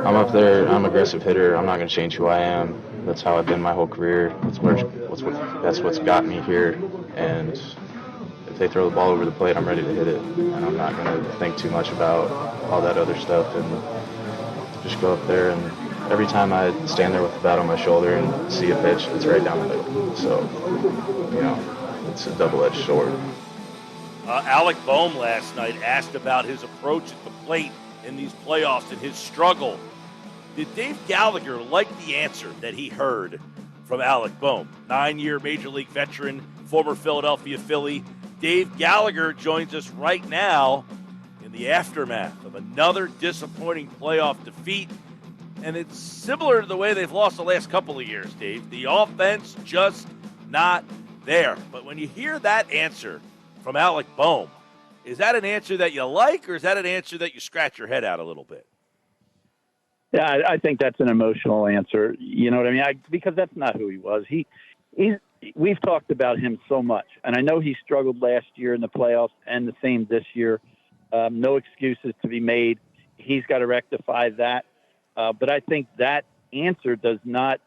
I'm up there. I'm an aggressive hitter. I'm not going to change who I am. That's how I've been my whole career. That's what's got me here. And if they throw the ball over the plate, I'm ready to hit it. And I'm not going to think too much about all that other stuff and just go up there. And every time I stand there with the bat on my shoulder and see a pitch, it's right down the middle. So, it's a double-edged sword. Alec Boehm last night asked about his approach at the plate in these playoffs and his struggle. Did Dave Gallagher like the answer that he heard from Alec Boehm? 9-year Major League veteran, former Philadelphia Philly. Dave Gallagher joins us right now in the aftermath of another disappointing playoff defeat. And it's similar to the way they've lost the last couple of years, Dave. The offense just not there. But when you hear that answer from Alec Boehm, is that an answer that you like, or is that an answer that you scratch your head out a little bit? Yeah, I think that's an emotional answer. You know what I mean? Because that's not who he was. We've talked about him so much, and I know he struggled last year in the playoffs and the same this year. No excuses to be made. He's got to rectify that. But I think that answer does not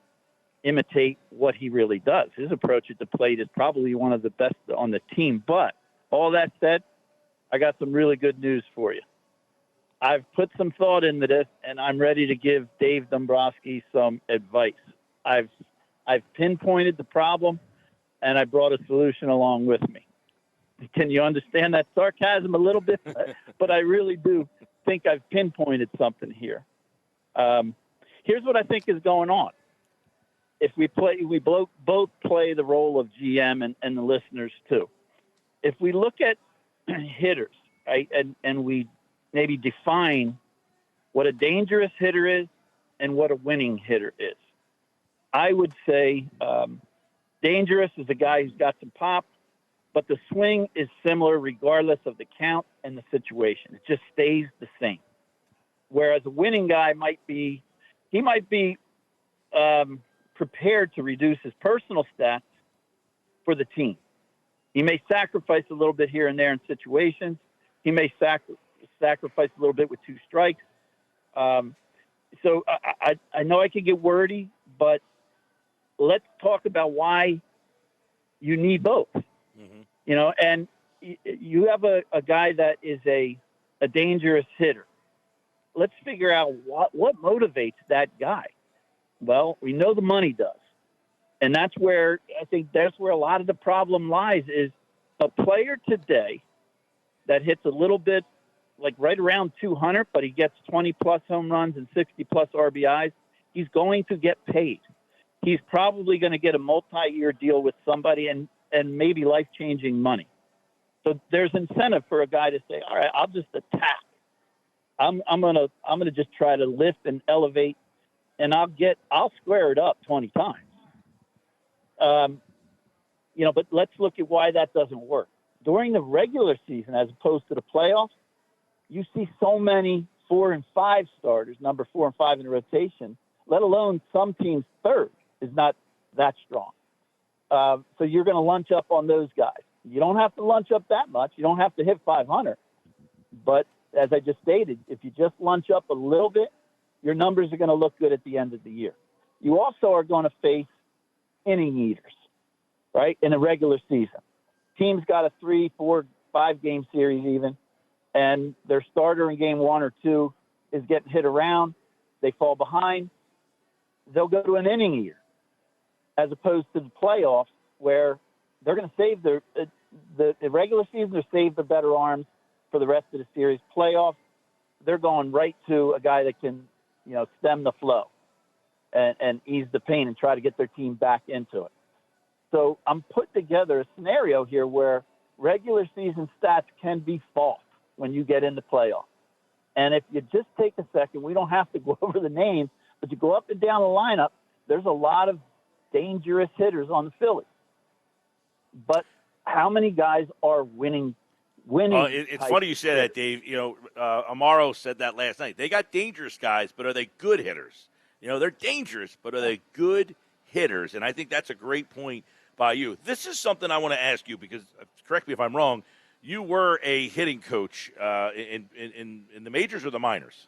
imitate what he really does. His approach at the plate is probably one of the best on the team. But all that said, I got some really good news for you. I've put some thought into this, and I'm ready to give Dave Dombrowski some advice. I've pinpointed the problem, and I brought a solution along with me. Can you understand that sarcasm a little bit? But I really do think I've pinpointed something here. Here's what I think is going on. If we both play the role of GM and the listeners too. If we look at hitters, right, and we maybe define what a dangerous hitter is and what a winning hitter is. I would say dangerous is a guy who's got some pop, but the swing is similar regardless of the count and the situation. It just stays the same. Whereas a winning guy might be prepared to reduce his personal stats for the team. He may sacrifice a little bit here and there in situations. He may sacrifice a little bit with 2 strikes. So I know I could get wordy, but let's talk about why you need both. Mm-hmm. And you have a guy that is a dangerous hitter. Let's figure out what motivates that guy. Well, we know the money does. And that's where a lot of the problem lies is a player today that hits a little bit like right around 200, but he gets 20 plus home runs and 60 plus RBIs. He's going to get paid. He's probably going to get a multi-year deal with somebody and maybe life-changing money. So there's incentive for a guy to say, all right, I'll just attack. I'm gonna just try to lift and elevate, and I'll square it up 20 times. But let's look at why that doesn't work. During the regular season, as opposed to the playoffs, you see so many 4 and 5 starters, number 4 and 5 in the rotation, let alone some teams' third is not that strong. So you're going to lunch up on those guys. You don't have to lunch up that much. You don't have to hit 500. But as I just stated, if you just lunch up a little bit, your numbers are going to look good at the end of the year. You also are going to face inning eaters, right, in a regular season. Teams got a 3, 4, 5 game series even, and their starter in game 1 or 2 is getting hit around. They fall behind. They'll go to an inning eater, as opposed to the playoffs where they're going to save the regular season. They're save the better arms for the rest of the series. Playoffs, they're going right to a guy that can, stem the flow and ease the pain and try to get their team back into it. So I'm putting together a scenario here where regular season stats can be false when you get into playoffs. And if you just take a second, we don't have to go over the names, but you go up and down the lineup, there's a lot of dangerous hitters on the Phillies. But how many guys are winning? It's funny you say that, Dave. Amaro said that last night. They got dangerous guys, but are they good hitters? They're dangerous, but are they good hitters? And I think that's a great point by you. This is something I want to ask you because, correct me if I'm wrong, you were a hitting coach in the majors or the minors?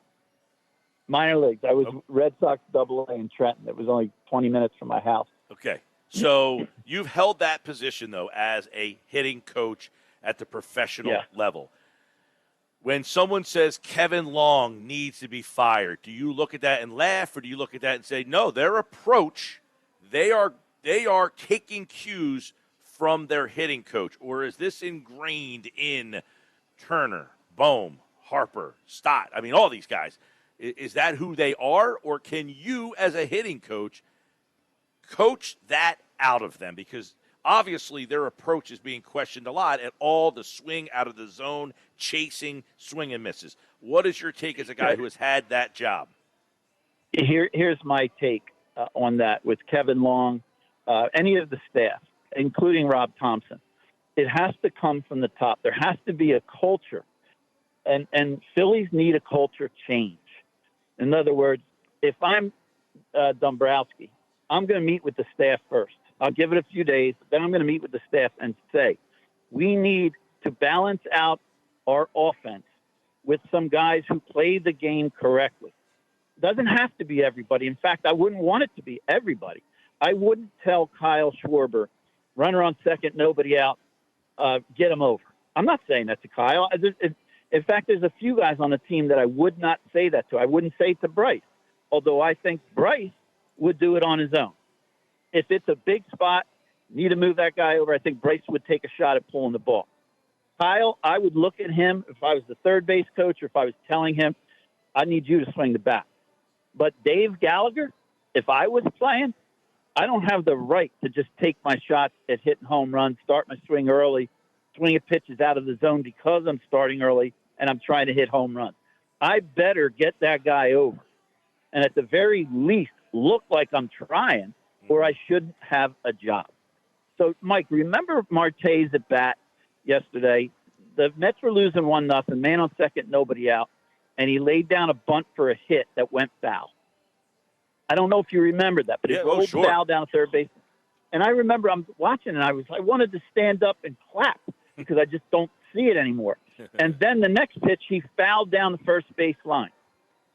Minor leagues. I was Red Sox Double-A in Trenton. It was only 20 minutes from my house. Okay. So you've held that position, though, as a hitting coach at the professional level. When someone says Kevin Long needs to be fired, do you look at that and laugh, or do you look at that and say, no, their approach, they are taking cues from their hitting coach? Or is this ingrained in Turner, Bohm, Harper, Stott? I mean, all these guys. Is that who they are, or can you, as a hitting coach that out of them? Because obviously their approach is being questioned a lot at all the swing out of the zone, chasing, swing and misses. What is your take as a guy who has had that job? Here's my take on that with Kevin Long, any of the staff, including Rob Thompson. It has to come from the top. There has to be a culture, and Phillies need a culture change. In other words, if I'm Dombrowski, I'm going to meet with the staff first. I'll give it a few days, then I'm going to meet with the staff and say, we need to balance out our offense with some guys who play the game correctly. It doesn't have to be everybody. In fact, I wouldn't want it to be everybody. I wouldn't tell Kyle Schwarber, runner on second, nobody out, get him over. I'm not saying that to Kyle. In fact, there's a few guys on the team that I would not say that to. I wouldn't say it to Bryce, although I think Bryce would do it on his own. If it's a big spot, need to move that guy over, I think Bryce would take a shot at pulling the ball. Kyle, I would look at him if I was the third base coach or if I was telling him, I need you to swing the bat. But Dave Gallagher, if I was playing, I don't have the right to just take my shots at hitting home runs, start my swing early, swing at pitches out of the zone because I'm starting early and I'm trying to hit home runs. I better get that guy over. And at the very least, look like I'm trying, or I shouldn't have a job. So, Mike, remember Marte's at bat yesterday? The Mets were losing 1-0, man on second, nobody out, and he laid down a bunt for a hit that went foul. I don't know if you remember that, but it rolled foul down third base. And I remember I'm watching, and I wanted to stand up and clap because I just don't see it anymore. And then the next pitch, he fouled down the first base line.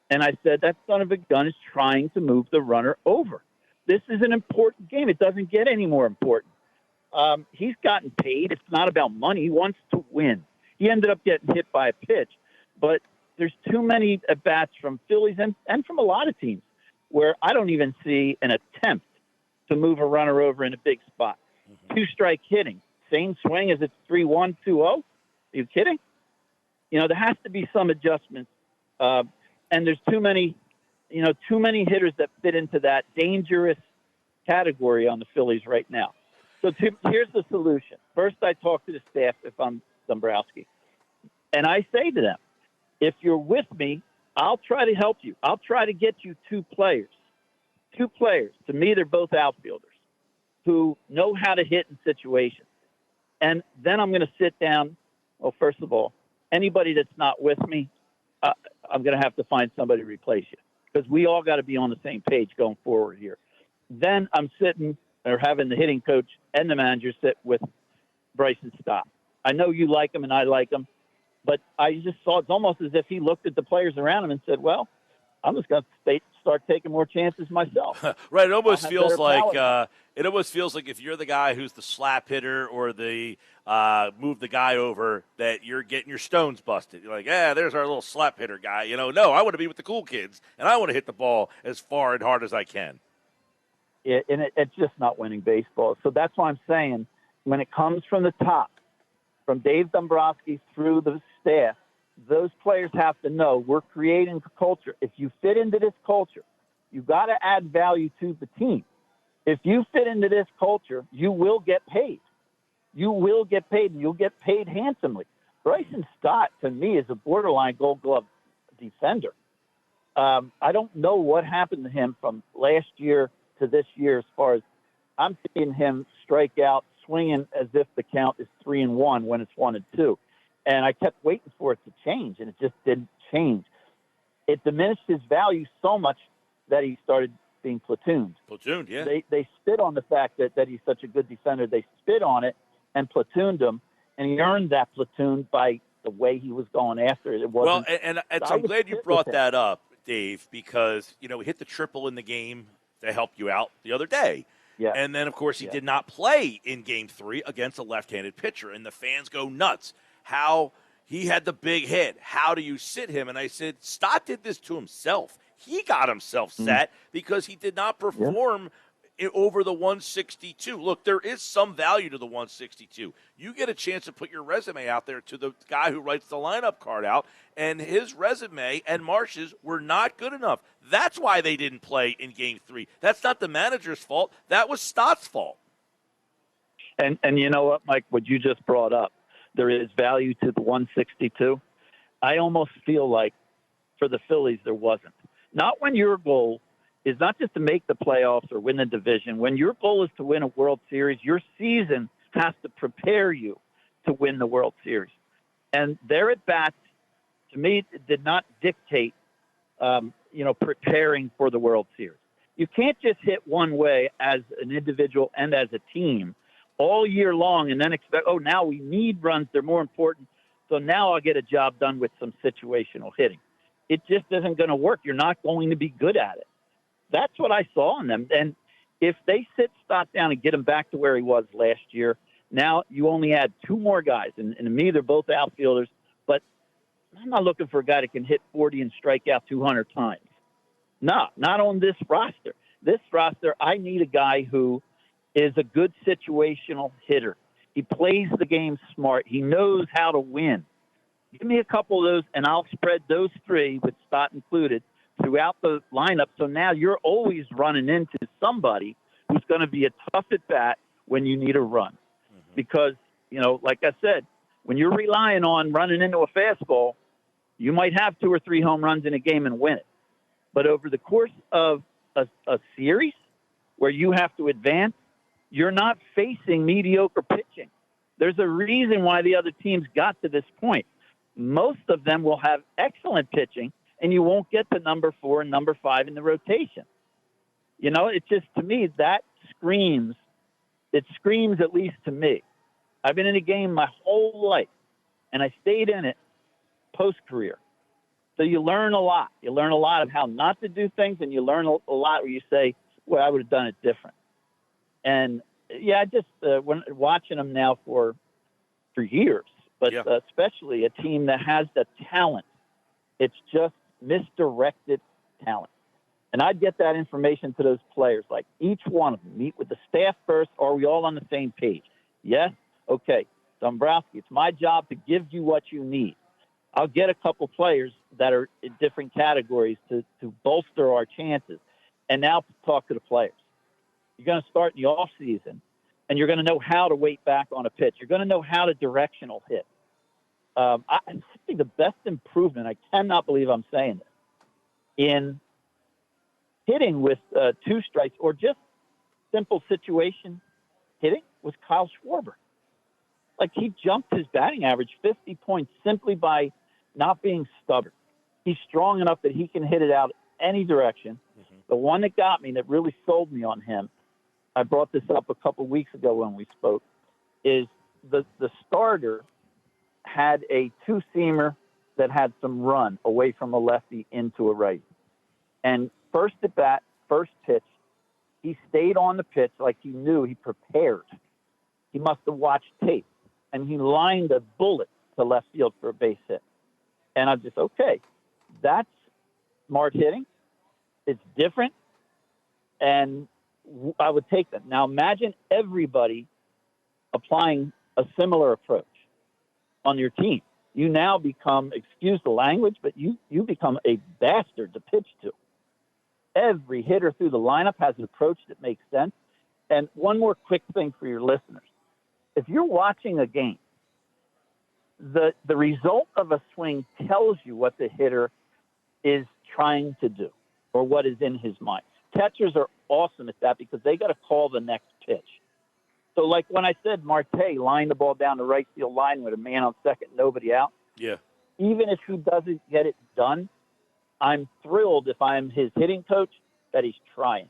And I said, that son of a gun is trying to move the runner over. This is an important game. It doesn't get any more important. He's gotten paid. It's not about money. He wants to win. He ended up getting hit by a pitch. But there's too many at-bats from Phillies and from a lot of teams where I don't even see an attempt to move a runner over in a big spot. Mm-hmm. Two-strike hitting. Same swing as it's 3-1, 2-0. Are you kidding? You know, there has to be some adjustments. And there's too many hitters that fit into that dangerous category on the Phillies right now. So here's the solution. First, I talk to the staff if I'm Dombrowski. And I say to them, if you're with me, I'll try to help you. I'll try to get you two players. To me, they're both outfielders who know how to hit in situations. And then I'm going to sit down. Well, first of all, anybody that's not with me, I'm going to have to find somebody to replace you because we all got to be on the same page going forward here. Then I'm sitting or having the hitting coach and the manager sit with Bryson Stott. I know you like him and I like him, but I just saw it's almost as if he looked at the players around him and said, well, I'm just going to start taking more chances myself. Right. It almost feels like if you're the guy who's the slap hitter or the move the guy over, that you're getting your stones busted. You're like, there's our little slap hitter guy. You know, no, I want to be with the cool kids, and I want to hit the ball as far and hard as I can. Yeah, and it's just not winning baseball. So that's why I'm saying when it comes from the top, from Dave Dombrowski through the staff, those players have to know we're creating a culture. If you fit into this culture, you've got to add value to the team. If you fit into this culture, you will get paid. You will get paid, and you'll get paid handsomely. Bryson Stott, to me, is a borderline Gold Glove defender. I don't know what happened to him from last year to this year as far as I'm seeing him strike out, swinging as if the count is 3-1 when it's 1-2. And I kept waiting for it to change, and it just didn't change. It diminished his value so much that he started being platooned. Platooned, yeah. They spit on the fact that he's such a good defender. They spit on it and platooned him, and he earned that platoon by the way he was going after it. Well, and so I'm glad you brought that up, Dave, because, he hit the triple in the game to help you out the other day. Yeah. And then, of course, he did not play in Game 3 against a left-handed pitcher, and the fans go nuts. How he had the big hit. How do you sit him? And I said, Stott did this to himself. He got himself sat because he did not perform over the 162. Look, there is some value to the 162. You get a chance to put your resume out there to the guy who writes the lineup card out, and his resume and Marsh's were not good enough. That's why they didn't play in Game 3. That's not the manager's fault. That was Stott's fault. And you know what, Mike, what you just brought up, there is value to the 162. I almost feel like for the Phillies there wasn't. Not when your goal is not just to make the playoffs or win the division. When your goal is to win a World Series, your season has to prepare you to win the World Series. And their at-bats, to me, did not dictate, preparing for the World Series. You can't just hit one way as an individual and as a team all year long and then expect, now we need runs. They're more important. So now I'll get a job done with some situational hitting. It just isn't going to work. You're not going to be good at it. That's what I saw in them. And if they sit Stott down and get him back to where he was last year, now you only add two more guys. And to me, they're both outfielders. But I'm not looking for a guy that can hit 40 and strike out 200 times. No, not on this roster. This roster, I need a guy who is a good situational hitter. He plays the game smart. He knows how to win. Give me a couple of those, and I'll spread those three, with Stott included, throughout the lineup. So now you're always running into somebody who's going to be a tough at bat when you need a run. Because, like I said, when you're relying on running into a fastball, you might have 2 or 3 home runs in a game and win it. But over the course of a series where you have to advance, you're not facing mediocre pitching. There's a reason why the other teams got to this point. Most of them will have excellent pitching, and you won't get to number 4 and number 5 in the rotation. It's just, to me, that screams, at least to me. I've been in a game my whole life, and I stayed in it post-career. So you learn a lot. You learn a lot of how not to do things, and you learn a lot where you say, well, I would have done it different. And, when watching them now for years, but especially a team that has the talent, it's just misdirected talent. And I'd get that information to those players, like each one of them, meet with the staff first. Are we all on the same page? Yes? Okay. Dombrowski, it's my job to give you what you need. I'll get a couple players that are in different categories to bolster our chances. And now talk to the players. You're going to start in the off season, and you're going to know how to wait back on a pitch. You're going to know how to directional hit. I think the best improvement, I cannot believe I'm saying this, in hitting with 2 strikes or just simple situation hitting was Kyle Schwarber. Like, he jumped his batting average 50 points simply by not being stubborn. He's strong enough that he can hit it out any direction. The one that got me, that really sold me on him, I brought this up a couple weeks ago when we spoke, is the starter had a 2-seamer that had some run away from a lefty into a righty. And first at bat, first pitch, he stayed on the pitch like he knew, he prepared. He must have watched tape. And he lined a bullet to left field for a base hit. And I'm just, okay, that's smart hitting. It's different. And I would take that. Now imagine everybody applying a similar approach on your team. You now become, excuse the language, but you become a bastard to pitch to. Every hitter through the lineup has an approach that makes sense. And one more quick thing for your listeners. If you're watching a game, the result of a swing tells you what the hitter is trying to do or what is in his mind. Catchers are awesome at that because they got to call the next pitch. So, like when I said Marte lined the ball down the right field line with a man on second, nobody out. Yeah. Even if he doesn't get it done, I'm thrilled if I'm his hitting coach that he's trying.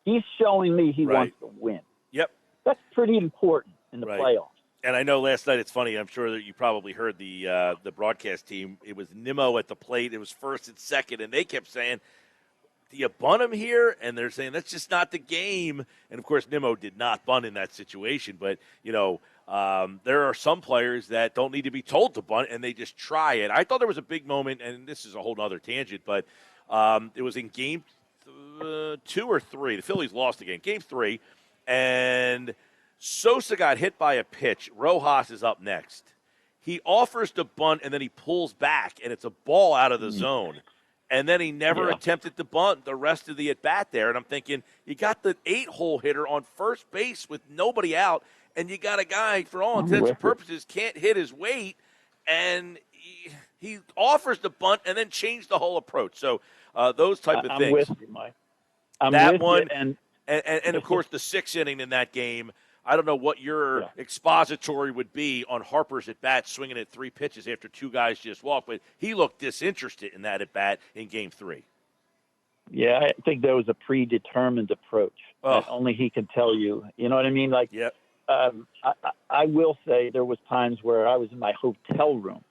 He's showing me he wants to win. Yep. That's pretty important in the playoffs. And I know last night, it's funny, I'm sure that you probably heard the broadcast team. It was Nimmo at the plate. It was first and second, and they kept saying, do you bunt him here? And they're saying that's just not the game. And, of course, Nimmo did not bunt in that situation. But, there are some players that don't need to be told to bunt, and they just try it. I thought there was a big moment, and this is a whole other tangent, but it was in game 2 or 3. The Phillies lost the game. Game 3, and Sosa got hit by a pitch. Rojas is up next. He offers to bunt, and then he pulls back, and it's a ball out of the zone. And then he never attempted to bunt the rest of the at-bat there. And I'm thinking, you got the 8-hole hitter on first base with nobody out, and you got a guy, for all intents and purposes, can't hit his weight, and he offers to bunt and then change the whole approach. So those type of things. I'm with you, Mike. That one, and of course, the 6th inning in that game, I don't know what your expository would be on Harper's at-bat swinging at 3 pitches after 2 guys just walked, but he looked disinterested in that at-bat in Game 3. Yeah, I think there was a predetermined approach that only he can tell you. You know what I mean? Like, I will say there was times where I was in my hotel room,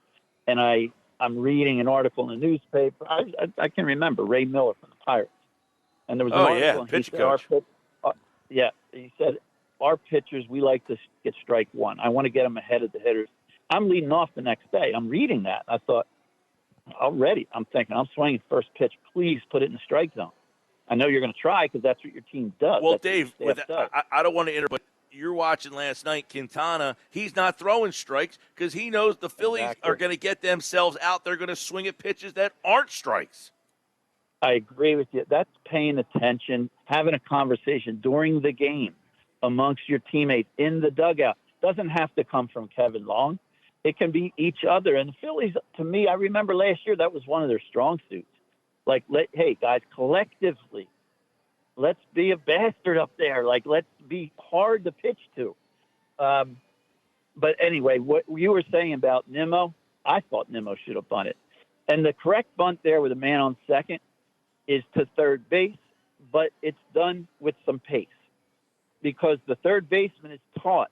and I'm reading an article in the newspaper. I can remember Ray Miller from the Pirates. And there was an article, and pitch coach. He said, our pitchers, we like to get strike one. I want to get them ahead of the hitters. I'm leading off the next day. I'm reading that. I thought, already, I'm thinking, I'm swinging first pitch. Please put it in the strike zone. I know you're going to try because that's what your team does. Well, Dave, I don't want to interrupt, but you're watching last night, Quintana, he's not throwing strikes because he knows the Phillies are going to get themselves out. They're going to swing at pitches that aren't strikes. I agree with you. That's paying attention, having a conversation during the game amongst your teammates in the dugout. Doesn't have to come from Kevin Long. It can be each other. And the Phillies, to me, I remember last year that was one of their strong suits. Like, hey, guys, collectively, let's be a bastard up there. Like, let's be hard to pitch to. But anyway, what you were saying about Nimmo, I thought Nimmo should have bunted. And the correct bunt there with a man on second is to third base, but it's done with some pace. Because the third baseman is taught,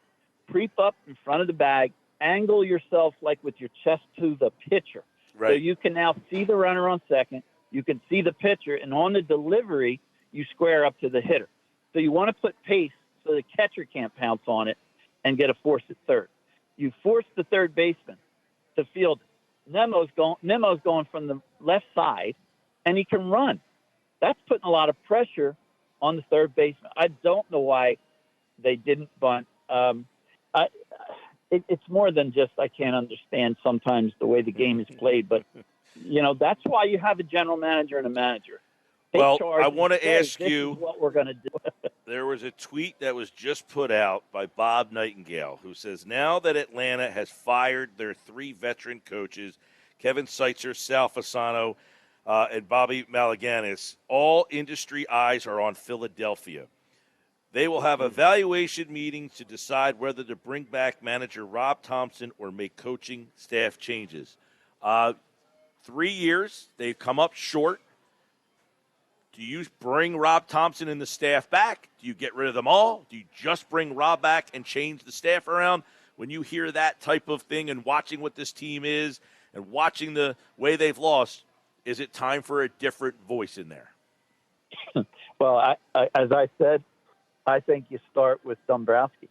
creep up in front of the bag, angle yourself like with your chest to the pitcher. Right. So you can now see the runner on second, you can see the pitcher, and on the delivery, you square up to the hitter. So you want to put pace so the catcher can't pounce on it and get a force at third. You force the third baseman to field. Nemo's going from the left side, and he can run. That's putting a lot of pressure on the third baseman. I don't know why they didn't bunt. It's more than just I can't understand sometimes the way the game is played, but that's why you have a general manager and a manager. Well, I want to ask you what we're going to do. There was a tweet that was just put out by Bob Nightingale who says, now that Atlanta has fired their 3 veteran coaches, Kevin Seitzer, Sal Fasano, and Bobby Malaganis, all industry eyes are on Philadelphia. They will have evaluation meetings to decide whether to bring back manager Rob Thompson or make coaching staff changes. 3 years, they've come up short. Do you bring Rob Thompson and the staff back? Do you get rid of them all? Do you just bring Rob back and change the staff around? When you hear that type of thing and watching what this team is and watching the way they've lost, is it time for a different voice in there? Well, I as I said, I think you start with Dombrowski.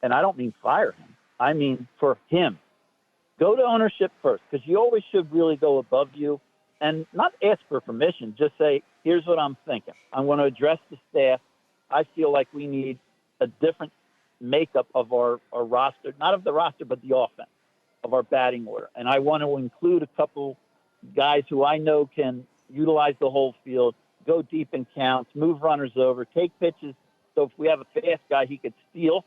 And I don't mean fire him. I mean for him. Go to ownership first, because you always should really go above you and not ask for permission. Just say, here's what I'm thinking. I'm going to address the staff. I feel like we need a different makeup of our roster, not of the roster, but the offense, of our batting order. And I want to include a couple guys who I know can utilize the whole field, go deep in counts, move runners over, take pitches. So if we have a fast guy, he could steal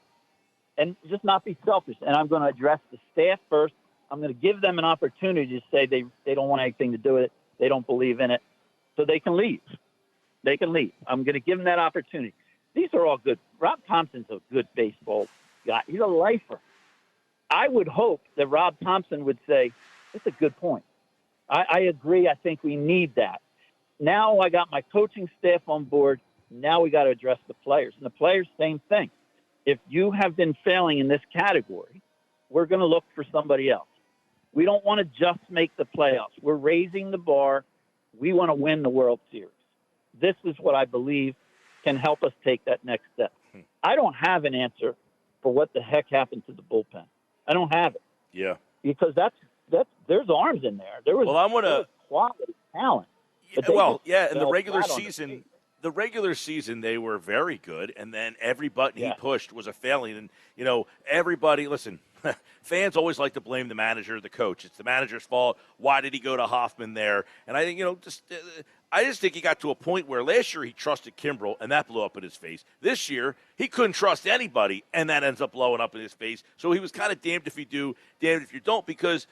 and just not be selfish. And I'm going to address the staff first. I'm going to give them an opportunity to say they don't want anything to do with it. They don't believe in it. So they can leave. They can leave. I'm going to give them that opportunity. These are all good. Rob Thompson's a good baseball guy. He's a lifer. I would hope that Rob Thompson would say, that's a good point. I agree. I think we need that. Now I got my coaching staff on board. Now we got to address the players. And the players, same thing. If you have been failing in this category, we're going to look for somebody else. We don't want to just make the playoffs. We're raising the bar. We want to win the World Series. This is what I believe can help us take that next step. I don't have an answer for what the heck happened to the bullpen. I don't have it. Yeah. Because there's arms in there. There was quality talent. In the regular season they were very good, and then every button he pushed was a failing. And everybody, listen, fans always like to blame the manager, the coach. It's the manager's fault. Why did he go to Hoffman there? And I think I just think he got to a point where last year he trusted Kimbrel, and that blew up in his face. This year he couldn't trust anybody, and that ends up blowing up in his face. So he was kind of damned if you do, damned if you don't, because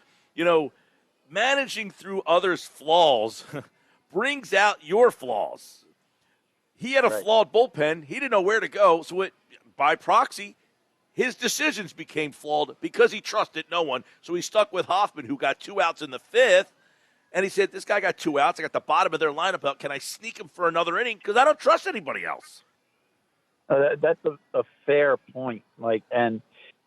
managing through others' flaws brings out your flaws. He had a flawed bullpen. He didn't know where to go. So by proxy, his decisions became flawed because he trusted no one. So he stuck with Hoffman, who got 2 outs in the 5th. And he said, this guy got 2 outs. I got the bottom of their lineup out. Can I sneak him for another inning? Because I don't trust anybody else. That's a fair point, Mike. And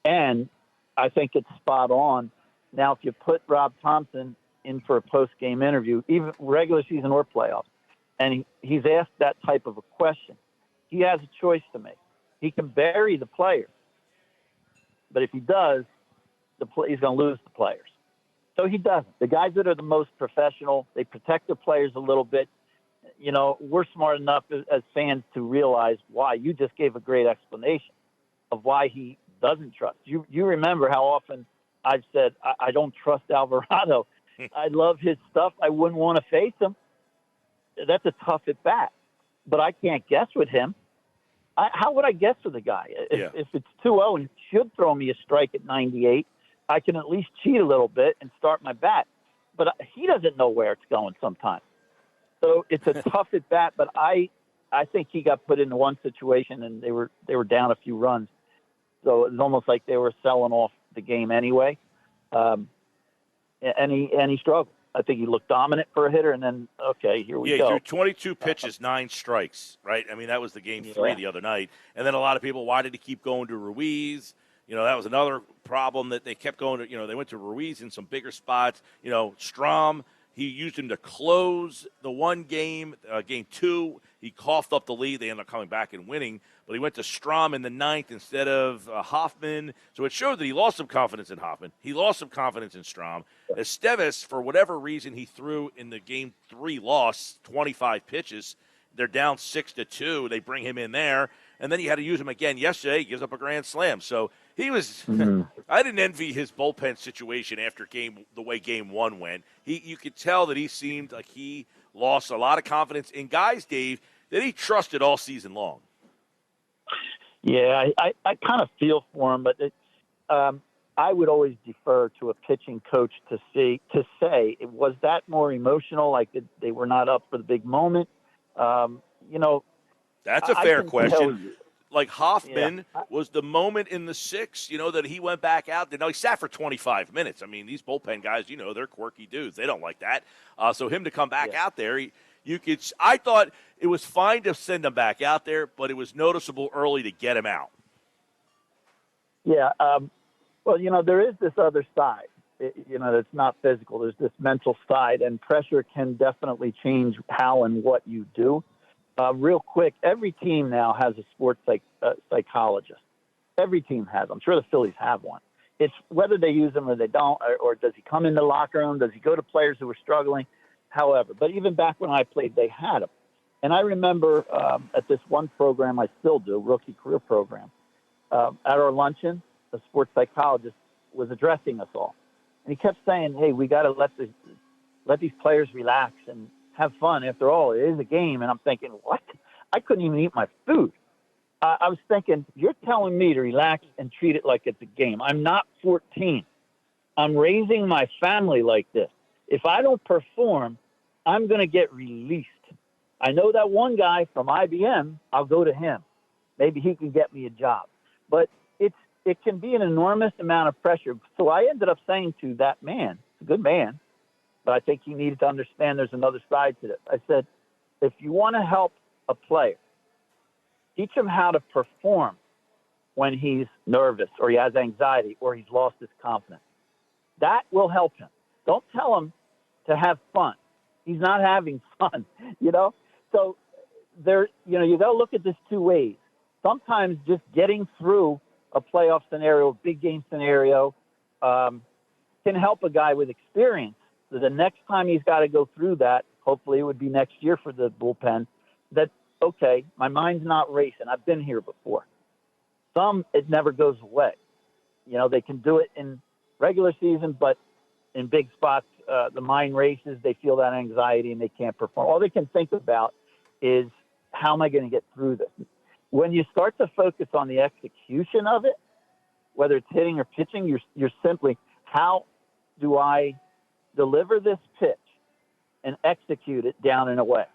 I think it's spot on. Now, if you put Rob Thompson in for a post-game interview, even regular season or playoffs, and he's asked that type of a question, he has a choice to make. He can bury the players. But if he does, he's going to lose the players. So he doesn't. The guys that are the most professional, they protect their players a little bit. We're smart enough as fans to realize why. You just gave a great explanation of why he doesn't trust. You remember how often I've said, I don't trust Alvarado. I love his stuff. I wouldn't want to face him. That's a tough at bat. But I can't guess with him. How would I guess with a guy? If it's 2-0 and he should throw me a strike at 98, I can at least cheat a little bit and start my bat. But he doesn't know where it's going sometimes. So it's a tough at bat. But I think he got put into one situation and they were down a few runs. So it was almost like they were selling off the game anyway. And he struggled. I think he looked dominant for a hitter, and then, okay, here we go. Yeah, he threw 22 pitches, 9 strikes, right? I mean, that was the game 3 the other night. And then a lot of people, why did he keep going to Ruiz? That was another problem that they kept going to, they went to Ruiz in some bigger spots. Strom, he used him to close the one game, game 2. He coughed up the lead. They ended up coming back and winning. But he went to Strom in the 9th instead of Hoffman. So it showed that he lost some confidence in Hoffman. He lost some confidence in Strom. Esteves, for whatever reason, he threw in the game 3 loss, 25 pitches. They're down 6-2. They bring him in there. And then he had to use him again yesterday. He gives up a grand slam. So he was I didn't envy his bullpen situation after the way game 1 went. You could tell that he seemed like he lost a lot of confidence in guys, Dave, that he trusted all season long. Yeah, I kind of feel for him, but I would always defer to a pitching coach to say, was that more emotional, like they were not up for the big moment? That's a fair question. Like Hoffman was the moment in the 6th, that he went back out there. Now, he sat for 25 minutes. I mean, these bullpen guys, they're quirky dudes. They don't like that. So him to come back out there, I thought it was fine to send him back out there, but it was noticeable early to get him out. Yeah. Well, there is this other side, that's not physical. There's this mental side, and pressure can definitely change how and what you do. Real quick, every team now has a sports psychologist. Every team has. I'm sure the Phillies have one. It's whether they use them or they don't, or does he come in the locker room? Does he go to players who are struggling? However, but even back when I played, they had them. And I remember at this one program I still do, rookie career program, at our luncheon, the sports psychologist was addressing us all. And he kept saying, hey, we got to let these players relax and have fun. After all, it is a game. And I'm thinking, what? I couldn't even eat my food. I was thinking, you're telling me to relax and treat it like it's a game. I'm not 14. I'm raising my family like this. If I don't perform, I'm going to get released. I know that one guy from IBM, I'll go to him. Maybe he can get me a job. But it can be an enormous amount of pressure. So I ended up saying to that man, a good man, but I think he needed to understand there's another side to this. I said, if you want to help a player, teach him how to perform when he's nervous or he has anxiety or he's lost his confidence. That will help him. Don't tell him to have fun. He's not having fun, you know? So there, you know, you got to look at this two ways. Sometimes just getting through a playoff scenario, a big game scenario, can help a guy with experience. So the next time he's got to go through that, hopefully it would be next year for the bullpen, that, okay, my mind's not racing. I've been here before. Some, it never goes away. You know, they can do it in regular season, but in big spots, the mind races, they feel that anxiety and they can't perform. All they can think about is, how am I going to get through this? When you start to focus on the execution of it, whether it's hitting or pitching, you're simply, how do I deliver this pitch and execute it down and away?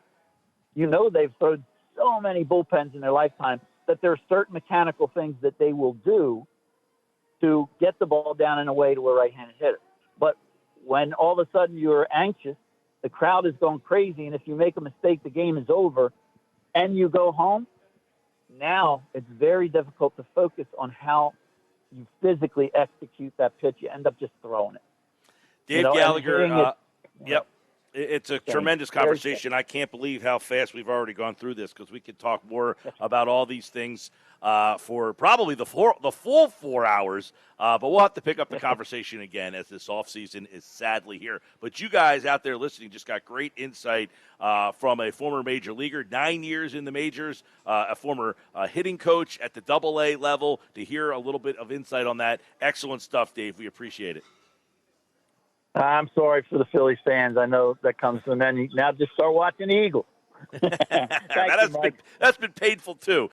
You know, they've thrown so many bullpens in their lifetime that there are certain mechanical things that they will do to get the ball down and away to a right-handed hitter. But when all of a sudden you're anxious, the crowd is going crazy, and if you make a mistake, the game is over, and you go home, now it's very difficult to focus on how you physically execute that pitch. You end up just throwing it. Dave Gallagher, yep. It's a tremendous conversation. I can't believe how fast we've already gone through this, because we could talk more about all these things for probably the full 4 hours. But we'll have to pick up the conversation again as this offseason is sadly here. But you guys out there listening just got great insight from a former major leaguer, 9 years in the majors, a former hitting coach at the AA level, to hear a little bit of insight on that. Excellent stuff, Dave. We appreciate it. I'm sorry for the Phillies fans. I know that comes to an end. Now just start watching the Eagles. That's been painful too.